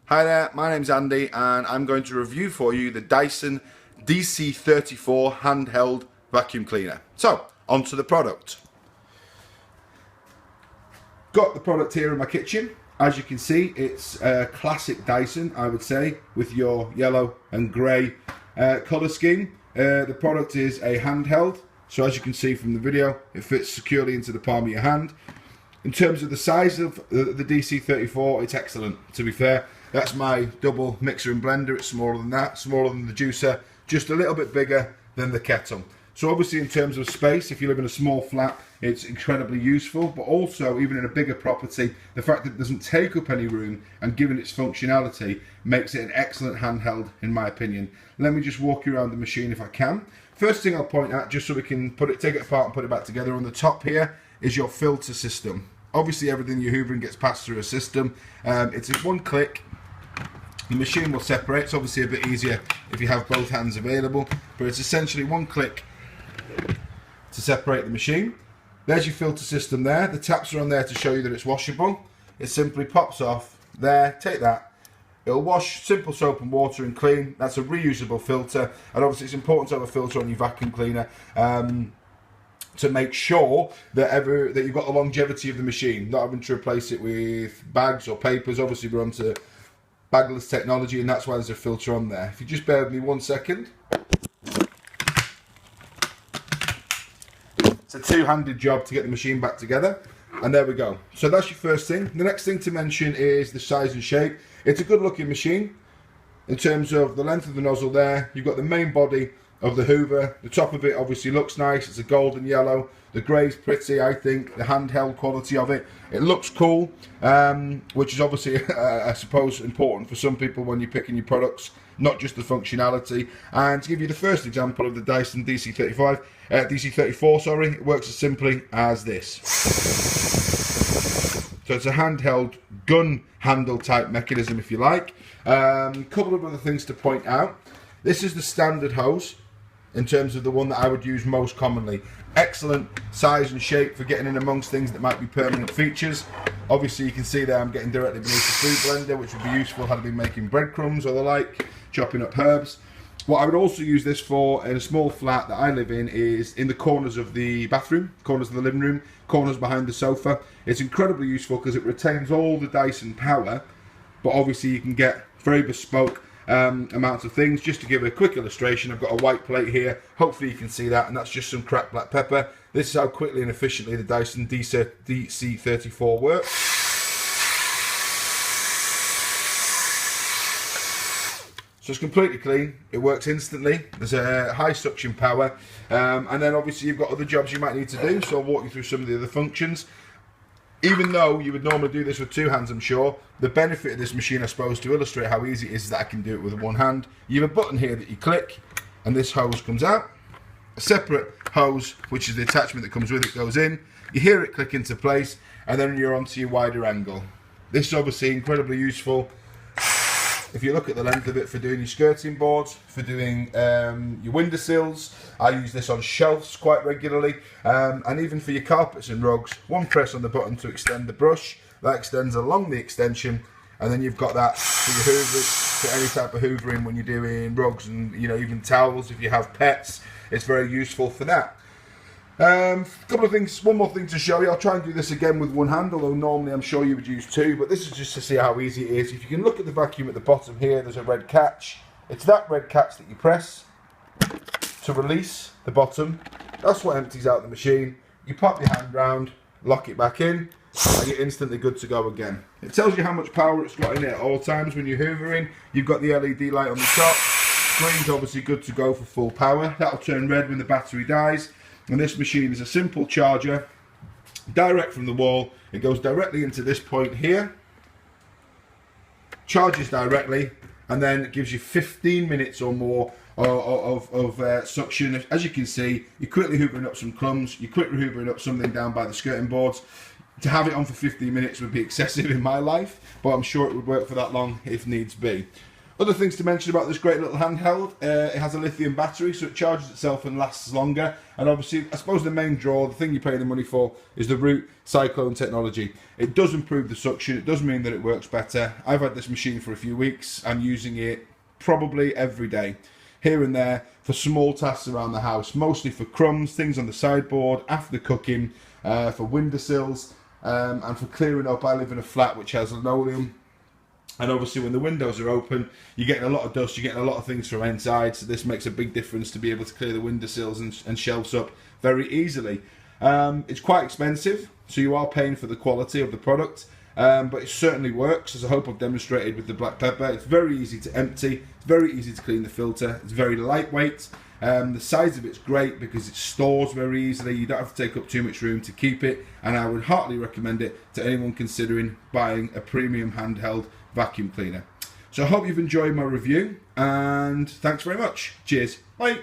Hi there, my name's Andy and I'm going to review for you the Dyson DC34 handheld vacuum cleaner. So, onto the product. Got the product here in my kitchen. As you can see, it's a classic Dyson, I would say, with your yellow and grey colour scheme. The product is a handheld, so as you can see from the video, it fits securely into the palm of your hand. In terms of the size of the DC34, it's excellent, to be fair. That's my double mixer and blender. It's smaller than that, smaller than the juicer, just a little bit bigger than the kettle. So obviously in terms of space, if you live in a small flat, it's incredibly useful, but also even in a bigger property, the fact that it doesn't take up any room and given its functionality makes it an excellent handheld in my opinion. Let me just walk you around the machine if I can. First thing I'll point out, just so we can take it apart and put it back together, on the top here is your filter system. Obviously everything you're hoovering gets passed through a system. It's in one click. The machine will separate. It's obviously a bit easier if you have both hands available, but it's essentially one click to separate the machine. There's your filter system there. The taps are on there to show you that it's washable. It simply pops off there, take that. It'll wash, simple soap and water and clean. That's a reusable filter, and obviously it's important to have a filter on your vacuum cleaner to make sure that you've got the longevity of the machine, not having to replace it with bags or papers. Obviously we're onto bagless technology, and that's why there's a filter on there. If you just bear with me 1 second. It's a two-handed job to get the machine back together, and there we go. So that's your first thing. The next thing to mention is the size and shape. It's a good looking machine in terms of the length of the nozzle there. You've got the main body of the Hoover. The top of it obviously looks nice. It's a golden yellow. The grey's pretty, I think. The handheld quality of it. It looks cool, which is obviously, I suppose, important for some people when you're picking your products, not just the functionality. And to give you the first example of the Dyson DC34, sorry, it works as simply as this. So it's a handheld gun handle type mechanism, if you like. Couple of other things to point out. This is the standard hose in terms of the one that I would use most commonly. Excellent size and shape for getting in amongst things that might be permanent features. Obviously you can see there I'm getting directly beneath the food blender, which would be useful had I been making breadcrumbs or the like, chopping up herbs. What I would also use this for in a small flat that I live in is in the corners of the bathroom, corners of the living room, corners behind the sofa. It's incredibly useful because it retains all the Dyson power, but obviously you can get very bespoke amounts of things. Just to give a quick illustration, I've got a white plate here, hopefully you can see that, and that's just some cracked black pepper. This is how quickly and efficiently the Dyson DC34 works. So it's completely clean, it works instantly, there's a high suction power, and then obviously you've got other jobs you might need to do, so I'll walk you through some of the other functions. Even though you would normally do this with two hands, I'm sure, the benefit of this machine, I suppose, to illustrate how easy it is that I can do it with one hand, you have a button here that you click, and this hose comes out. A separate hose, which is the attachment that comes with it, goes in. You hear it click into place, and then you're onto your wider angle. This is obviously incredibly useful if you look at the length of it for doing your skirting boards, for doing your windowsills. I use this on shelves quite regularly, and even for your carpets and rugs. One press on the button to extend the brush, that extends along the extension, and then you've got that for your hoovers, for any type of hoovering when you're doing rugs and even towels. If you have pets, it's very useful for that. Couple of things, one more thing to show you. I'll try and do this again with one hand, although normally I'm sure you would use two, but this is just to see how easy it is. If you can look at the vacuum at the bottom here, there's a red catch. It's that red catch that you press to release the bottom. That's what empties out the machine. You pop your hand round, lock it back in, and you're instantly good to go again. It tells you how much power it's got in it at all times when you're hoovering. You've got the LED light on the top. Screen's obviously good to go for full power. That'll turn red when the battery dies. And this machine is a simple charger, direct from the wall. It goes directly into this point here, charges directly, and then it gives you 15 minutes or more of suction. As you can see, you're quickly hoovering up some crumbs, you're quickly hoovering up something down by the skirting boards. To have it on for 15 minutes would be excessive in my life, but I'm sure it would work for that long if needs be. Other things to mention about this great little handheld, it has a lithium battery, so it charges itself and lasts longer. And obviously, I suppose the main draw, the thing you're paying the money for, is the Root Cyclone technology. It does improve the suction, it does mean that it works better. I've had this machine for a few weeks. I'm using it probably every day, here and there, for small tasks around the house, mostly for crumbs, things on the sideboard, after cooking, for windowsills, and for clearing up. I live in a flat which has linoleum. And obviously when the windows are open, you're getting a lot of dust, you're getting a lot of things from inside, so this makes a big difference to be able to clear the windowsills and shelves up very easily. It's quite expensive, so you are paying for the quality of the product, but it certainly works, as I hope I've demonstrated with the black pepper. It's very easy to empty, it's very easy to clean the filter, it's very lightweight. The size of it's great because it stores very easily, you don't have to take up too much room to keep it, and I would heartily recommend it to anyone considering buying a premium handheld vacuum cleaner. So I hope you've enjoyed my review, and thanks very much. Cheers. Bye.